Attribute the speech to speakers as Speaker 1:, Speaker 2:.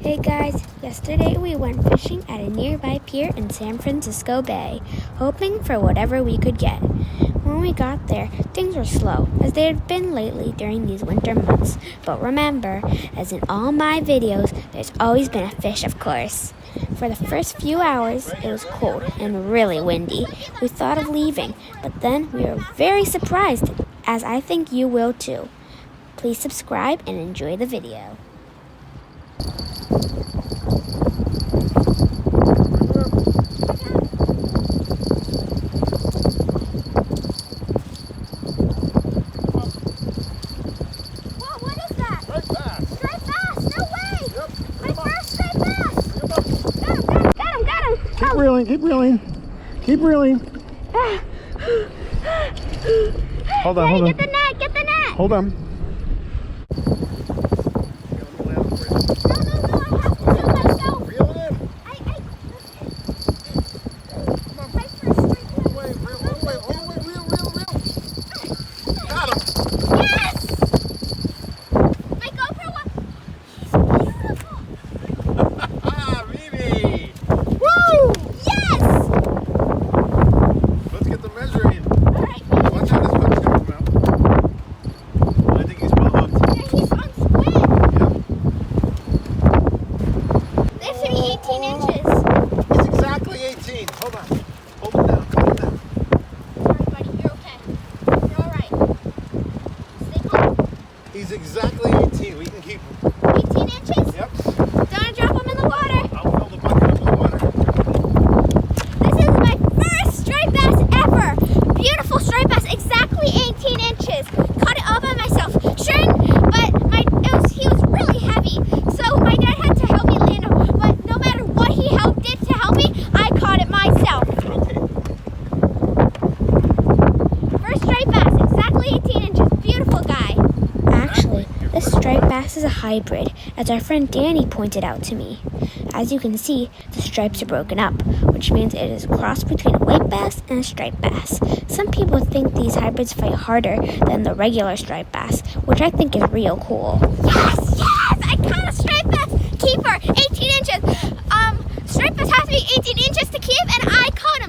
Speaker 1: Hey guys, yesterday we went fishing at a nearby pier in San Francisco Bay, hoping for whatever we could get. When we got there, things were slow, as they had been lately during these winter months. But remember, as in all my videos, there's always been a fish, of course. For the first few hours, it was cold and really windy. We thought of leaving, but then we were very surprised, as I think you will too. Please subscribe and enjoy the video.
Speaker 2: Keep reeling. Hold on.
Speaker 1: Get the net.
Speaker 2: Hold on.
Speaker 3: He's exactly 18. We can keep him.
Speaker 1: 18 inches?
Speaker 3: Yep.
Speaker 1: Don't drop him in the water.
Speaker 3: I'll fill the bucket up with water.
Speaker 1: This is my first striped bass ever. Beautiful striped bass, exactly 18 inches. Caught it all by myself. But he was really heavy. So my dad had to help me land him. But no matter what he did to help me, I caught it myself.
Speaker 3: Okay.
Speaker 1: First striped bass, exactly 18 inches. Beautiful guy. Actually, this striped bass is a hybrid, as our friend Danny pointed out to me. As you can see, the stripes are broken up, which means it is a cross between a white bass and a striped bass. Some people think these hybrids fight harder than the regular striped bass, which I think is real cool. Yes! I caught a striped bass keeper, 18 inches. Striped bass has to be 18 inches to keep, and I caught him.